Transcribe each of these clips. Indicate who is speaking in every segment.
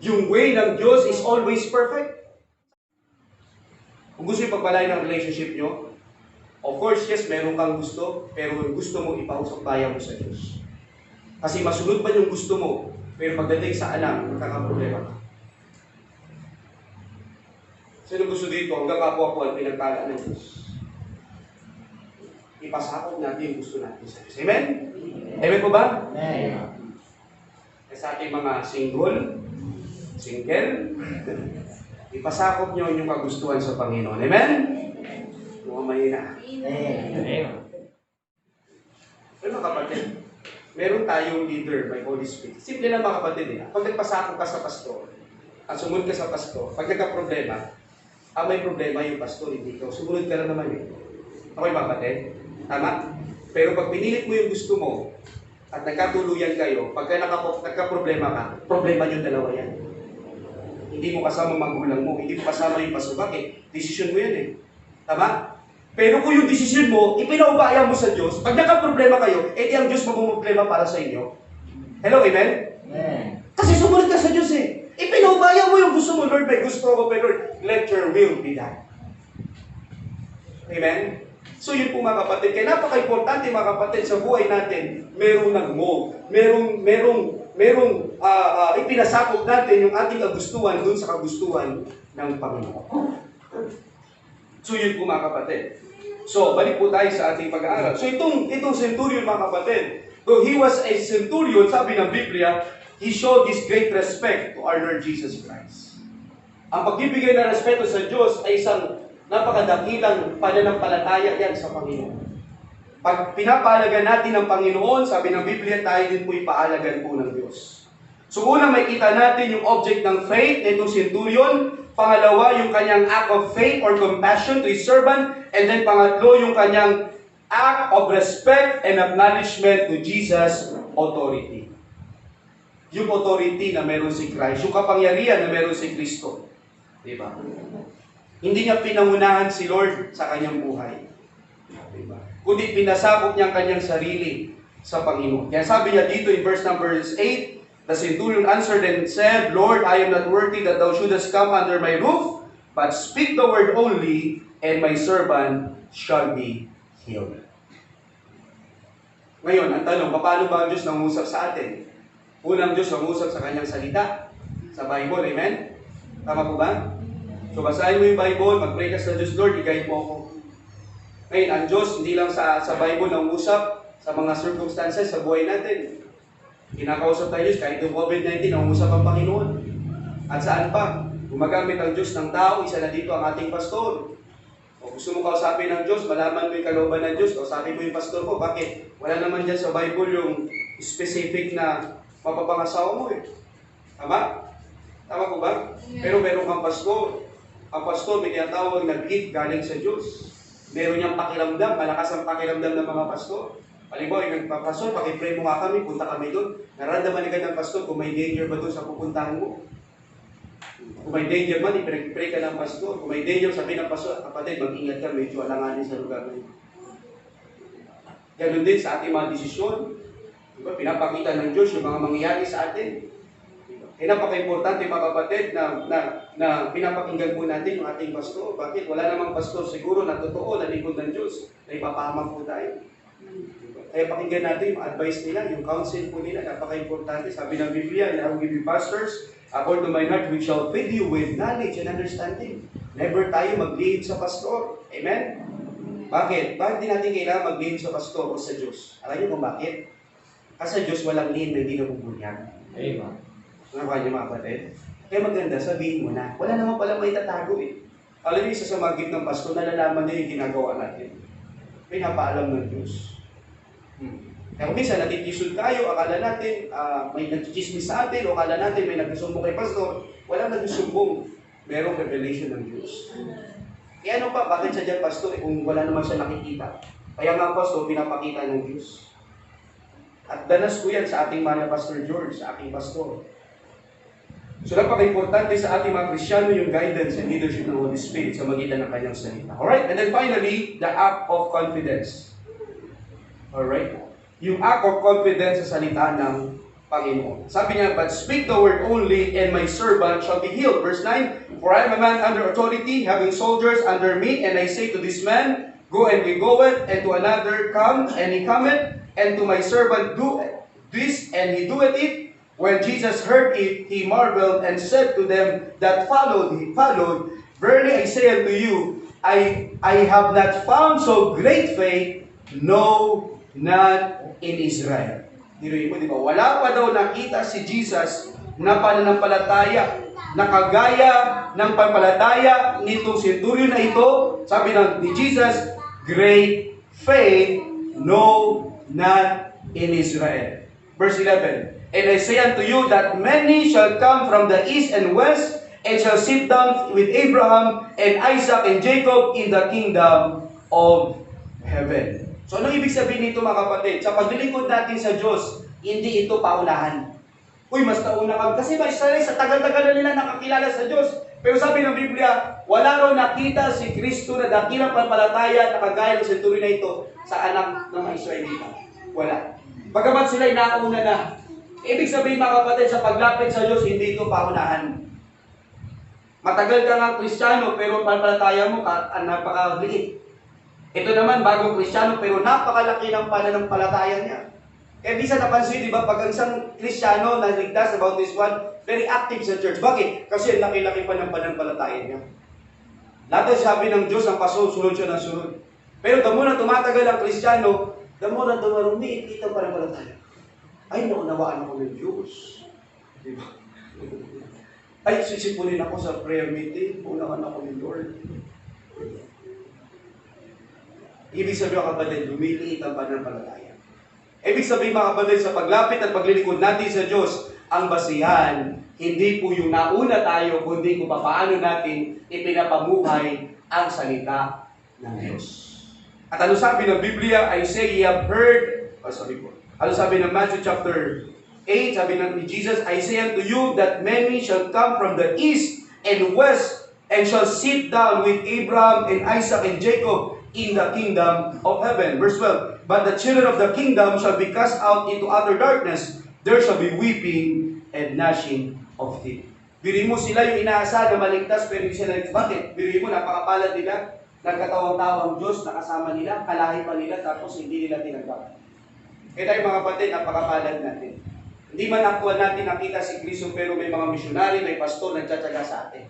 Speaker 1: Yung way ng Diyos is always perfect. Kung gusto yung pagpalain ng relationship nyo, of course, yes, meron kang gusto, pero yung gusto mo ipausap bayan mo sa Diyos. Kasi masunod pa yung gusto mo, pero pagdating sa anak, magkakaproblema ka. Sino gusto dito, hanggang kapwa-puan, pinagpala ng Diyos? Ipasakot natin yung gusto natin sa Diyos. Amen? Amen po ba?
Speaker 2: Amen.
Speaker 1: Sa ating mga single, ipasakop nyo yung kagustuhan sa Panginoon. Amen? Mga mahina.
Speaker 2: Amen.
Speaker 1: Pero mga kapatid, meron tayong leader by Holy Spirit. Simple lang mga kapatid. Pag nagpasakop ka sa pastor, at sumunod ka sa pastor, pag nagka-problema, may problema yung pastor, hindi ka. Sumunod ka lang naman yun. Okay mga kapatid? Tama? Pero pag pinilit mo yung gusto mo, at nagkatuluyan kayo, pagka nagka-problema ka, problema yung dalawa yan. Hindi mo kasama magulang mo, hindi mo kasama yung pastor. Bakit? Desisyon mo yan eh. Tama? Pero kung yung desisyon mo, ipinaubaya mo sa Diyos, pag nagka-problema kayo, edi ang Diyos magmumroblema para sa inyo. Hello, amen?
Speaker 2: Amen.
Speaker 1: Kasi sumunod ka sa Diyos eh. Ipinaubaya mo yung gusto mo, Lord, may gusto ko, Lord, let your will be done. Amen? So yun po mga kapatid, kaya napaka-importante mga kapatid sa buhay natin, merong nag-move, merong ipinasakop natin yung ating kagustuhan dun sa kagustuhan ng Panginoon. So yun po mga kapatid. So balik po tayo sa ating pag-aaral. So itong centurion mga kapatid, though he was a centurion, sabi ng Biblia, he showed this great respect to our Lord Jesus Christ. Ang pagbibigay ng respeto sa Diyos ay isang napakadakilang pananampalataya yan sa Panginoon. Pag pinapahalagan natin ng Panginoon, sabi ng Biblia, tayo din po ipaalagan po ng Diyos. So una, may kita natin yung object ng faith nitong centurion. Pangalawa, yung kanyang act of faith or compassion to his servant. And then pangatlo, yung kanyang act of respect and acknowledgement to Jesus' authority. Yung authority na meron si Christ, yung kapangyarihan na meron si Kristo. Diba? Hindi niya pinangunahan si Lord sa kanyang buhay. Diba? Kundi pinasakop niya ang kanyang sarili sa Panginoon. Kaya sabi niya dito in verse number 8, the centurion answered and said, Lord, I am not worthy that thou shouldest come under my roof, but speak the word only, and my servant shall be healed. Ngayon, ang tanong, paano ba ang Diyos nangusap sa atin? Unang Diyos nangusap sa kanyang salita, sa Bible, amen? Tama po ba? So basahin mo yung Bible, mag-pray ka sa Diyos, Lord, i-guide mo ako. Ngayon, ang Diyos, hindi lang sa Bible nangusap sa mga circumstances sa buhay natin. Kinakausap tayo Diyos, kahit yung COVID-19, nangusap ang Panginoon. At saan pa? Gumagamit ang Diyos ng tao, isa na dito ang ating pastor. O gusto mo kausapin ng Diyos, malaman mo yung kalooban ng Diyos, kausapin mo yung pastor ko. Bakit? Wala naman dyan sa Bible yung specific na mapapangasawa mo eh. Tama? Tama po ba? Pero meron kang pastor. Ang pastor, may tinatawag na gift galing sa Diyos. Meron niyang pakiramdam, malakas ang pakiramdam ng mga pastor. Halimbawa, yung pastor, pakipray mo nga kami, punta kami doon. Nararamdaman ka ng pastor kung may danger ba doon sa pupuntahan mo. Kung may danger man, ipinag-pray ka ng pastor. Kung may danger, sabi ng pastor, kapatid, mag-ingat ka, medyo alanganin sa lugar na yun. Ganun din sa ating mga desisyon. Diba? Pinapakita ng Diyos yung mga mangyayari sa atin. Kaya napaka-importante mga kapatid na pinapakinggan po natin yung ating pastor. Bakit? Wala namang pastor siguro na totoo, na lingkod ng Diyos, na ipapahamak po tayo. Kaya pakinggan natin yung advice nila, yung counsel po nila, napaka-importante. Sabi ng Biblia, I will give you pastors, according to my heart, which shall feed you with knowledge and understanding. Never tayo mag-lead sa pastor. Amen? Bakit? Bakit di natin kailangan mag-lead sa pastor o sa Diyos? Alam niyo kung bakit? Kasi sa Diyos walang lead na hindi nabubunyag.
Speaker 2: Amen.
Speaker 1: Ano ba niyo mga kapatid? Kaya maganda, sabihin mo na. Wala naman pala may tatago eh. Alam niyo, isa sa mga gift ng pastor, nalalaman niya yung ginagawa natin. Pinapaalam ng Diyos. Kaya kung minsan, natitisod tayo, akala natin may nagchismis sa atin, o akala natin may nagsusumbong kay pastor, walang nagsusumbong. Merong revelation ng Diyos. Kaya ano pa, bakit siya dyan pastor kung wala naman siya nakikita? Kaya nga pastor, pinapakita ng Diyos. At danas ko yan sa ating mahal na Pastor George, sa aking pastor. So napaka-importante sa ating mga Kristyano yung guidance and leadership ng Holy Spirit sa magitan ng kanyang salita. Alright? And then finally, the act of confidence. Alright? Yung act of confidence sa salita ng Panginoon. Sabi niya, but speak the word only, and my servant shall be healed. Verse 9, for I am a man under authority, having soldiers under me, and I say to this man, go and he goeth, and to another, come, and he cometh, and to my servant, do this, and he doeth it. When Jesus heard it, he marveled, and said to them that followed, verily I say unto you, I have not found so great faith, no, not in Israel. Diruin mo, di ba? Wala pa daw nakita si Jesus na pananampalataya, nakagaya ng pananampalataya nitong centurion na ito. Sabi ni Jesus, great faith, no, not in Israel. Verse 11, and I say unto you that many shall come from the east and west, and shall sit down with Abraham and Isaac and Jacob in the kingdom of heaven. So anong ibig sabihin nito mga kapatid? Sa paglilingkod natin sa Diyos, hindi ito paunahan. Uy, mas nauna ka. Kasi may Israel, sa tagal-tagal na nila nakakilala sa Diyos. Pero sabi ng Biblia, wala raw nakita si Kristo na dakilang pananampalataya na kagaya ng centurion na ito sa anak ng mga Israelita. Wala. Bagamat sila'y nauna na. Ibig sabihin mga kapatid, sa paglapit sa Diyos, hindi ito paunahan. Matagal ka nga Kristiyano, pero pananampalataya mo napakaliit. Ito naman, bagong Kristiyano, pero napakalaki ng pananampalataya niya. Kaya bisa napansin, di ba, pag ang isang Kristiyano na ligtas about this one, very active sa church. Bakit? Kasi ang laki-laki pa ng pananampalataya niya. Lahat ang sabi ng Diyos, ang pasunod siya ng sunod. Pero the more na tumatagal ang Kristiyano, the more na dumarumiit ito ang pananampalataya. Ay, naunawaan ako ng Diyos. Di ba? Ay, sisipunin ako sa prayer meeting, unahan ako ng Lord. Ibig sabihin mga kapatid, lumiliit ang pananampalataya. Ibig sabihin mga kapatid, sa paglapit at paglilingkod natin sa Diyos, ang basihan, hindi po yung nauna tayo, kundi kung paano natin ipinapamuhay ang salita ng Diyos. At ano sabi ng Biblia, I say, ye have heard, ano sabi ng Matthew chapter 8, sabi ng Jesus, I say unto you that many shall come from the east and west, and shall sit down with Abraham and Isaac and Jacob in the kingdom of heaven. Verse 12, but the children of the kingdom shall be cast out into utter darkness. There shall be weeping and gnashing of teeth. Biri mo sila yung inaasahan na maligtas, pero hindi sila. Bakit? Biri mo, napakapalad nila, nagkatawang-tawang Diyos, nakasama nila, kalahi pa nila, tapos hindi nila tinagpak. Kaya tayo mga kapatid, napakapalad natin. Hindi man actual natin nakita si Kristo, pero may mga misyonary, may pastor, nagtsatsaga sa atin.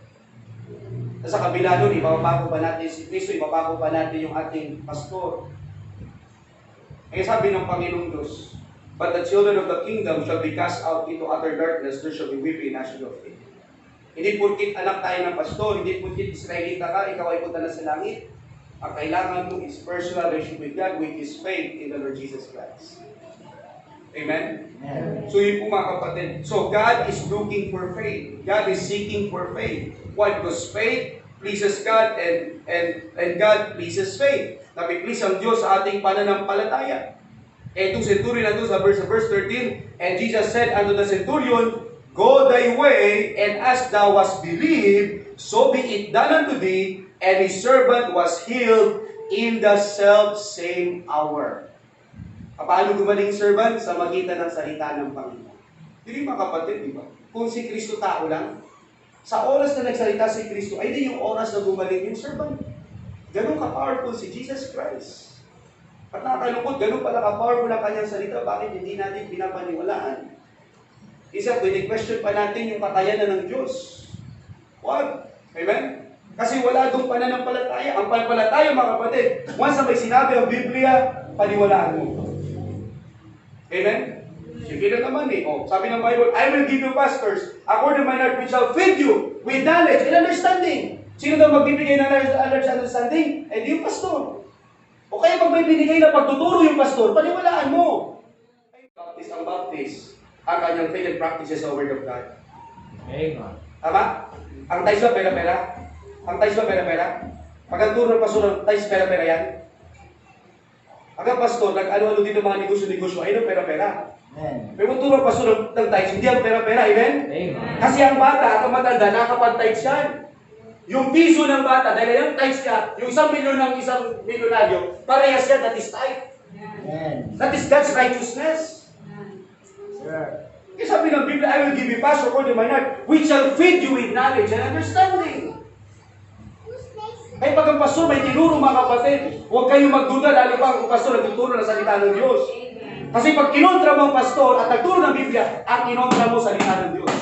Speaker 1: Sa kabila nun, ipapabago pa natin si Kristo, ipapago pa natin yung ating pastor. Kaya sabi ng Panginoong Diyos, but the children of the kingdom shall be cast out into utter darkness, there shall be weeping and gnashing of teeth. Hindi porkit anak tayo ng pastor, hindi porkit Israelita ka, ikaw ay punta na sa langit. Ang kailangan mo is personal relationship with God, with His faith in the Lord Jesus Christ. Amen?
Speaker 2: Amen.
Speaker 1: So yun po mga kapatid. So God is looking for faith. God is seeking for faith. Why? Because faith pleases God and God pleases faith. Napiplease ang Diyos sa ating pananampalataya. Itong centurion na ito sa verse 13, and Jesus said unto the centurion, go thy way, and as thou hast believed, so be it done unto thee. And his servant was healed in the self-same hour. Paano gumaling servant? Sa magitan ng salita ng Panginoon. Hindi mga kapatid, di ba? Kung si Kristo tao lang, sa oras na nagsalita si Kristo, ay di yung oras na gumaling yung servant. Ganun ka-powerful si Jesus Christ. At nakakalungkot, ganun pala ka-powerful ang kanyang salita, bakit hindi natin pinapaniwalaan? Isa, question pa natin yung kakayanan ng Diyos. Wag. Amen? Kasi wala doon pananampalataya. Ang pananampalataya, mga kapatid, once na may sinabi ang Biblia, paniwalaan mo. Amen? Sige na naman eh. Oh, sabi ng Bible, I will give you pastors according to my heart, which shall feed you with knowledge and understanding. Sino daw magbibigay ng knowledge and understanding? Eh di yung pastor. O kaya pag may binigay na pagtuturo yung pastor, paniwalaan mo. Baptist ang Baptist, ang kanyang faith and practices sa Word of God.
Speaker 2: Amen.
Speaker 1: Tama? Ang tais ba pera-pera? Ang tais ba pera-pera? Pag ang turo ng pastor, ang tais pera-pera yan? Ang pastor, nag-ano-ano dito mga negosyo-negosyo, ay no, pera-pera.
Speaker 2: Amen.
Speaker 1: Pero kung turo ng pastor ng tais, hindi ang pera-pera, amen?
Speaker 2: Amen.
Speaker 1: Kasi ang bata at ang matanda, nakapag-tais yan. Yung piso ng bata, dahil yung tais niya, yung 1 milyon ng isang milyonaryo, parehas yan, that is tithe.
Speaker 2: Amen.
Speaker 1: That is God's righteousness.
Speaker 2: Sir.
Speaker 1: Kasi sabi ng Biblia, I will give you pastor according to my heart, which shall feed you with knowledge and understanding. Ay pag ang pastor may tinuro mga kapatid, huwag kayong magduda lalo pa ang pastor nagtuturo ng salita ng Diyos. Kasi pag kinontra mo ang pastor at nagturo ng Biblia, ang kinontra mo salita ng Diyos.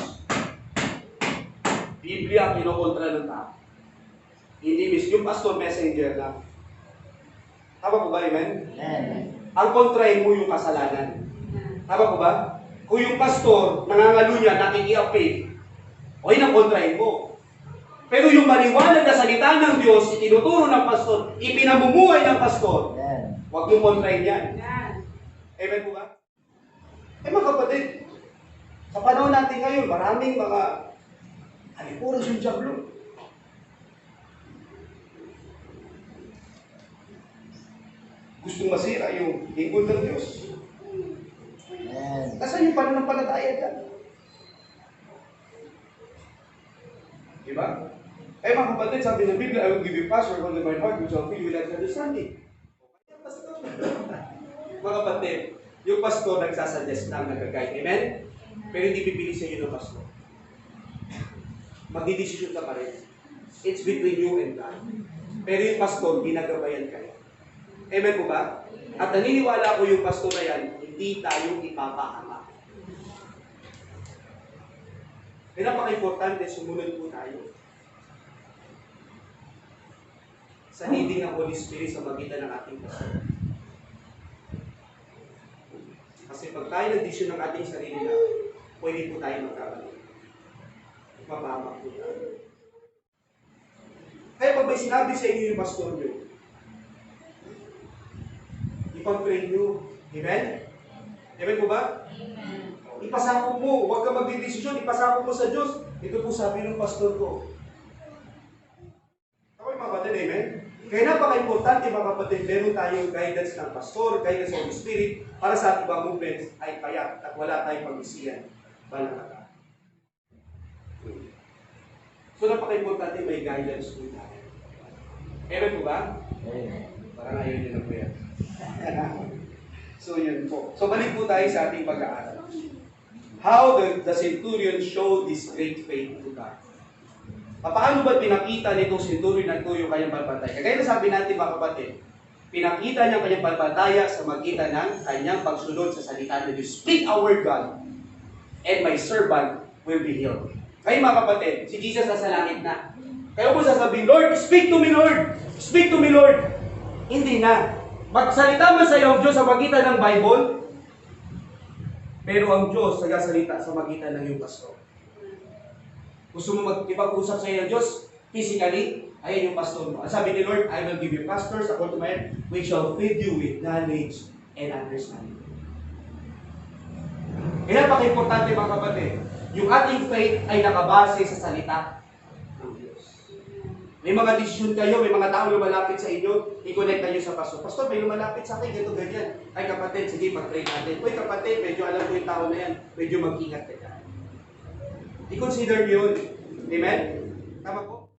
Speaker 1: Biblia ang kinokontra ng tao. Hindi yung pastor messenger lang. Tama po ba, amen?
Speaker 2: Amen.
Speaker 1: Ang kontrahin mo yung kasalanan. Tama po ba? Kung yung pastor, nangangalo niya, nakikiapit, o yun ang kontrahin mo. Pero yung maliwanag na salita ng Diyos, itinuturo ng pastor, ipinamumuhay ng pastor,
Speaker 2: Amen.
Speaker 1: huwag mong kontrahin yan. Amen po ba? Eh mga kapatid, sa panahon natin ngayon, maraming mga alipuros yung diablo. Gustong masira yung lingkod ng Diyos.
Speaker 2: Amen.
Speaker 1: Nasaan yung pananampalataya dyan? Diba? Eh mga kapatid, sabi ng Biblia, I will give you pastor on my heart which will fill you with understanding. Mga kapatid, yung pastor nagsasuggest lang, nag-guide. Amen? Pero hindi pipili sa iyo ng pastor. Magdidesisyon ka pa rin. It's between you and God. Pero yung pastor, ginagabayan kayo. Amen po ba? At naniniwala ko yung pastor na yan, hindi tayo ipapahama. Kaya napaka-importante, sumunod po tayo sa leading ng Holy Spirit sa magitan ng ating pastor. Kasi pag tayo nag-decision ng ating sarili na, pwede po tayo magkamali. Mapahama po tayo. Kaya pag may sinabi sa inyo yung pastor nyo, ipag-pray nyo. Amen? Amen po ba?
Speaker 3: Amen.
Speaker 1: Ipasako mo. Huwag ka magdidesisyon. Ipasako mo sa Diyos. Ito po sabi ng pastor ko. Ako yung mga kapatid, amen? Kaya napaka-importante mga kapatid, meron tayong guidance ng pastor, guidance ng Holy Spirit, para sa ating mga movements ay payak at wala tayong pag-isiyan. Balangkata. So napaka-importante may guidance po tayo. Amen po ba?
Speaker 2: Amen.
Speaker 1: Parang ayaw nyo na po yan. So yun po. So balik po tayo sa ating pag-aaral. How the centurion showed this great faith to God. Paano ba pinakita nitong centurion na ito yung kanyang palataya? Kaya na sabi natin mga kapatid, pinakita niya ang kanyang palataya sa magitan ng kanyang pagsunod sa salita ng Diyos. Speak our word, God, and my servant will be healed. Kaya mga kapatid, si Jesus nasa langit na. Kaya mo sasabihin, Lord, speak to me, Lord! Speak to me, Lord! Hindi na. Magsalita man sa iyo ang Diyos sa magitan ng Bible, pero ang Diyos nagsasalita sa magitan ng iyong pastor. Gusto mo mag-ipag-usap sa iyo ng Diyos, physically, ayan yung pastor mo. Ang sabi ni Lord, I will give you pastors according to my heart, which shall feed you with knowledge and understanding. Kaya napaka-importante mga kapatid, yung ating faith ay nakabase sa salita ng Diyos. May mga desisyon kayo, may mga tao lumalapit sa inyo, i-connect kayo sa pastor. Pastor, may lumalapit sa akin, ganito, ganyan. Ay kapatid, sige, pag-pray natin. Uy kapatid, medyo alam ko yung tao na yan, medyo mag-ingat ka dyan. I-consider nyo yun. Amen? Tama po?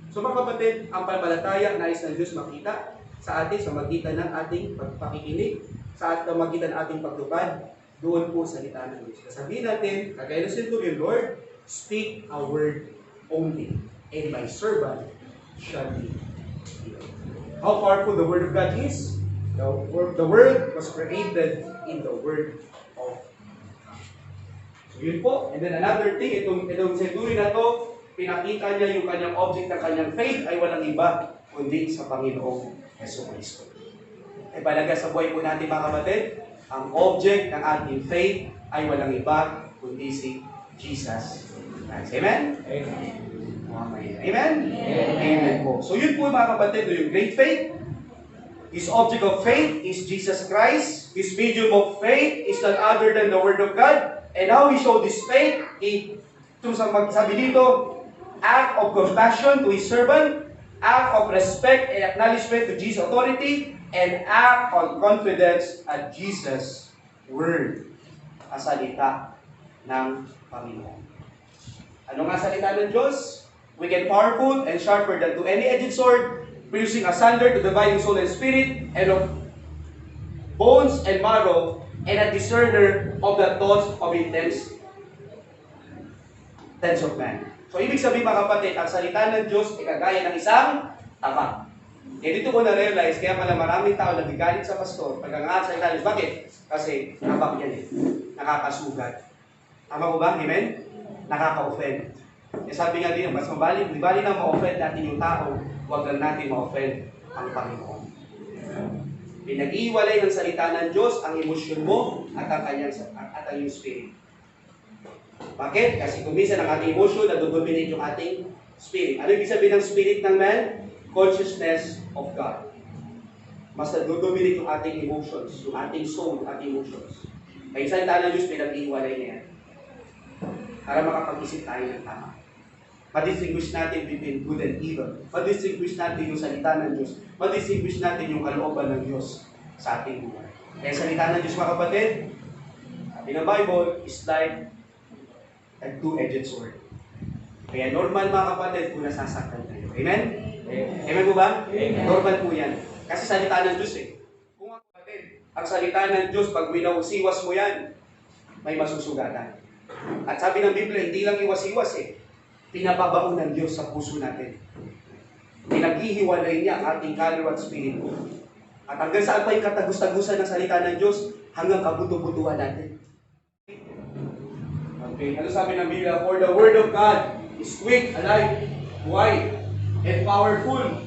Speaker 1: So mga kapatid, ang panampalataya nais ng Diyos makita sa atin sa magitan ng ating pagpakikinig, sa magitan ng ating pagtupad, doon po sa salita ng Diyos. Sabihin natin, kagaya ng centurion, Lord, speak a word only, and my servant shall be healed. How powerful the Word of God is? The Word was created in the Word of God. So yun po. And then another thing, itong centurion na to, pinakita niya yung kanyang object ng kanyang faith ay walang iba, kundi sa Panginoong Jesucristo. Ay balaga sa buhay po natin mga kapatid, ang object ng ating faith ay walang iba, kundi si Jesus Christ. Amen?
Speaker 2: Amen.
Speaker 1: Amen? Amen po. So yun po mga kapatid, yung great faith. His object of faith is Jesus Christ. His medium of faith is none other than the Word of God. And how he showed this faith, sabi dito, act of compassion to his servant, act of respect and acknowledgement to Jesus' authority, and act of confidence at Jesus' Word. Ang salita ng Panginoon. Ano nga salita ng Diyos? Wicked, powerful, and sharper than to any edged sword, piercing asunder to dividing soul and spirit, and of bones and marrow, and a discerner of the thoughts of intents of man. So, ibig sabihin mga kapatid, ang salita ng Diyos ay kagaya ng isang tabak. Eh, dito ko na-realize, kaya pala maraming tao nagigalit sa pastor pag ang salita ng Diyos. Bakit? Kasi tabak yan eh. Nakakasugat. Tama ko ba? Amen? Nakaka-offend. Eh, sabi nga din, mas mabali na ma-offend natin yung tao, huwag lang natin ma-offend ang Panginoon. Pinag-iwalay ng salita ng Diyos ang emosyon mo at ang iyong spirit. Bakit? Kasi kuminsan ang ating emotion nadodominate yung ating spirit. Ano ibig sabihin ng spirit ng man? Consciousness of God. Mas nadodominate yung ating emotions, yung ating soul, ating emotions. Kaya yung salita ng Diyos, pinag-iwalay niya yan. Para makapag-isip tayo ng tama. Ma-distinguish natin between good and evil. Ma-distinguish natin yung salita ng Diyos. Ma-distinguish natin yung kalooban ng Diyos sa ating buhay. Kaya salita ng Diyos, mga kapatid, sabi ng Bible, is like a two-edged sword. Kaya normal, mga kapatid, kung nasasaktan tayo. Amen? Amen po ba? Amen. Normal po yan. Kasi salita ng Diyos eh. Kung mga kapatid, ang salita ng Diyos, pag winawsiwas mo yan, may masusugatan. At sabi ng Biblia, hindi lang iwas-iwas eh. Pinababaon ng Diyos sa puso natin. Pinaghihiwalay niya ang ating kaluluwa at spirito. At hanggang saan pa yung katagus-tagusan ng salita ng Diyos? Hanggang kabuto-butuhan natin. Okay, ano sabi ng Biblia? For the word of God is quick, alive, wide, and powerful,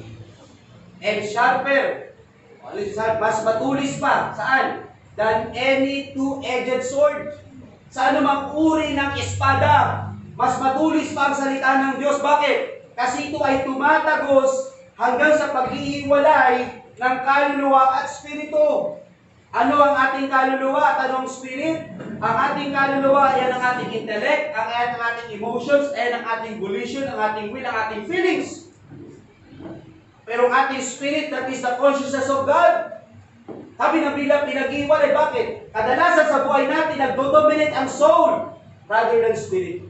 Speaker 1: and sharper. Mas matulis pa. Saan? Than any two-edged sword. Sa anumang uri ng espada. Mas matulis pa ang salita ng Diyos. Bakit? Kasi ito ay tumatagos hanggang sa paghihiwalay ng kaluluwa at spirito. Ano ang ating kaluluwa at anong spirit? Ang ating kaluluwa ay ang ating intellect, ang ating emotions, ay ang ating volition, ang ating will, ang ating feelings. Pero ang ating spirit, that is the consciousness of God. Sabi ng Biblia, pinag-iwalay. Bakit? Kadalasan sa buhay natin, nagdodominate ang soul rather than spirit.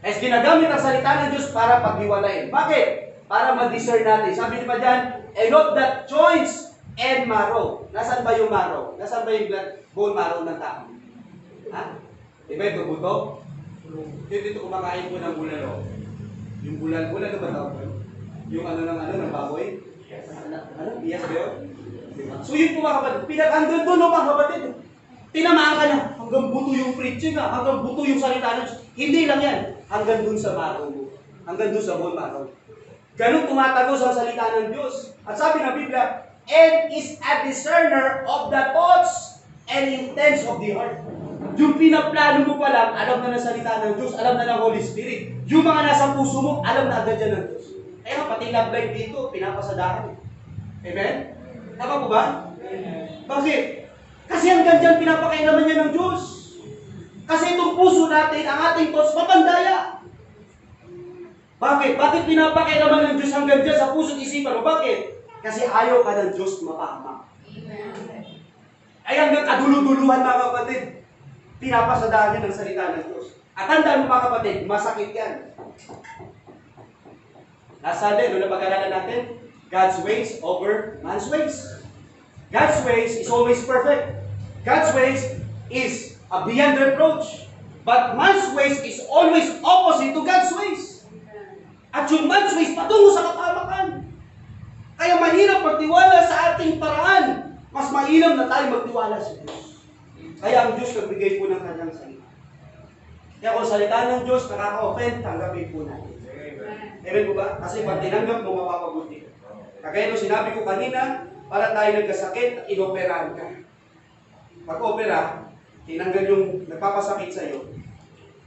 Speaker 1: As ginagamit ang salita ng Diyos para paghiwalayin. Bakit? Para mag-discern natin. Sabi niyo pa dyan, and not that joints and marrow. Nasaan ba yung marrow? Nasaan ba yung bone marrow ng tao? Ha? Diba ito buto? Dito kumakain po ng bulalo. Yung bulalo ba tawag ko? Yung ng baboy? Yes, ba yun? So yun po mga kapatid, pinag-hanggang doon no mga kapatid. Tinamaan ka na, hanggang buto yung preaching hanggang buto yung salita ng Diyos. Hindi lang yan, hanggang doon sa marrow mo. Hanggang doon sa bone marrow. Ganun tumatagos ang salita ng Diyos. At sabi ng Biblia, and is a discerner of the thoughts and intents of the heart. Yung pinaplano mo pa lang, alam na ng salita ng Diyos, alam na ng Holy Spirit. Yung mga nasa puso mo, alam na agad yan ng Diyos. Kaya pati love life dito, pinapasadahan. Amen? Tama po ba? Bakit? Kasi hanggang dyan pinapakailaman niya ng Diyos. Kasi itong puso natin, ang ating thoughts, mapandaya. Bakit? Bakit pinapakailaman ng Diyos hanggang dyan sa puso at isipan mo? Bakit? Kasi ayaw ka ng Diyos mapahamak. Ay hanggang kaduluduluhan mga kapatid, pinapasadahan niya ng salita ng Diyos. At tandaan mo mga kapatid, masakit yan. Nasa din, na pag-aralan natin, God's ways over man's ways. God's ways is always perfect. God's ways is beyond reproach. But man's ways is always opposite to God's ways. At yung man's ways patungo sa kapahamakan. Kaya mahirap magtiwala sa ating paraan. Mas mainam na tayo magtiwala sa Diyos. Kaya ang Diyos nagbigay po ng kanyang salita. Kaya kung salita ng Diyos nakaka-offend, tanggapin po natin. Amen po ba? Kasi pag tinanggap mo, mapapabuti. Kagaya nung sinabi ko kanina, para tayo nagkasakit, inoperahan ka. Pag-opera, tinanggal yung nagpapasakit sa'yo,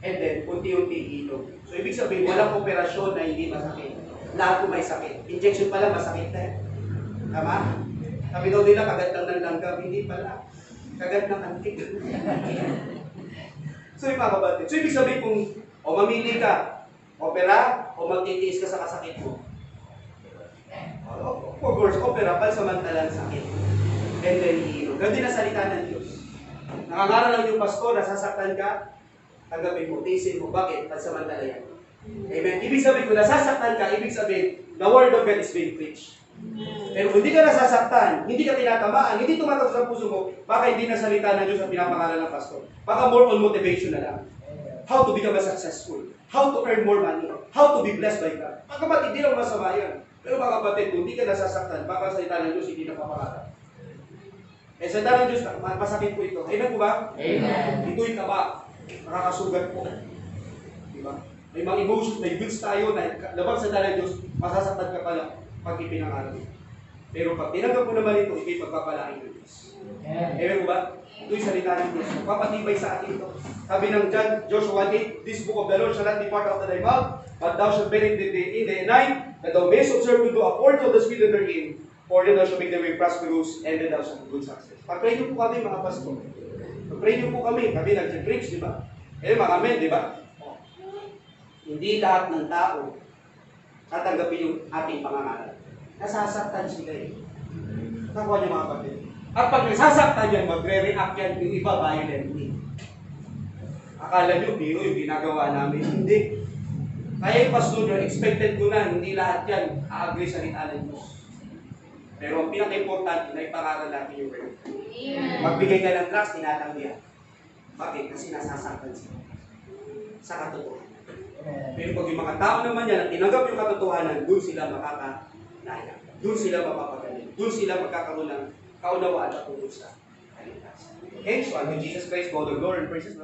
Speaker 1: and then, unti-unti ilog. So, ibig sabihin, walang operasyon na hindi masakit. Lahat po may sakit. Injection pala, masakit na yan. Tama? Sabi daw nila, kagat lang ng langgam. Hindi pala. Kagat ng antik. So, yung mga kabatid. So, ibig sabihin kung, o mamili ka, opera, o magtitiis ka sa kasakit mo. Of course, opera, pansamantalang sakit. And then, iilog. Ganun din ang salita ng Diyos. Nakangaral lang yung pastor, nasasaktan ka, tanggapin mo, tiisin mo. Bakit? Pansamantala yan. Amen. Ibig sabihin, kung nasasaktan ka, ibig sabihin, the word of God is being preached. Pero kung hindi ka nasasaktan, hindi ka tinatamaan, hindi tumatak sa puso mo, baka hindi na salita ng Diyos ang pinapangalan ng pastor. Baka more on motivation na lang. How to become a successful. How to earn more money. How to be blessed by God. Mga kapatid, hindi lang masama yan. Pero mga kapatid, kung hindi ka nasasaktan, baka salita ng Diyos hindi napapangalan. Eh, salita ng Diyos, masakit po ito. Amen po ba?
Speaker 2: Amen.
Speaker 1: Ito'y taba. Nakakasugat po. Diba? May mga emotions, may bills tayo na labag sa dala ng Diyos, masasaktan ka pala pag ipinangalan mo. Pero pag tinanggap mo naman ito, ikay pagpapalain ng Diyos. Amen po ba? Ito'y salita ng Diyos. Magpapatibay sa atin ito. Sabi ng Joshua 1:8, this book of the Lord shall not depart out of thy mouth, but thou shalt meditate in the day and night, that thou mayest observe to do according to the spirit therein, for then thou shalt make the way prosperous, and then thou shalt have good success. Pag-pray niyo po kami mga pastor. Pag-pray niyo po kami nag-preach, di ba? Eh, mga amen, di ba? Hindi lahat ng tao tatanggapin yung ating pangangalan. Nasasaktan sila eh. Nakuha niyo mga kapatid. At pag nasasaktan yan, magre-react yan yung iba violently. Akala niyo, biro yung ginagawa namin. Hindi. Kaya yung pastor yun, expected ko na, hindi lahat yan a-agree sa salita ng Diyos. Pero ang pinaka-importante na ipangaral natin yung word. Magbigay ka ng trust, tinatanggihan. Bakit? Kasi nasasaktan sila. Sa katotohanan. Pero pag yung mga tao naman yan, at tinanggap yung katotohanan, doon sila makakanaya. Doon sila mapapagaling. Doon sila magkakaroon ng kaunawaan at tungkol sa kaligtasan. Okay? So, unto Jesus Christ, God the glory and praises.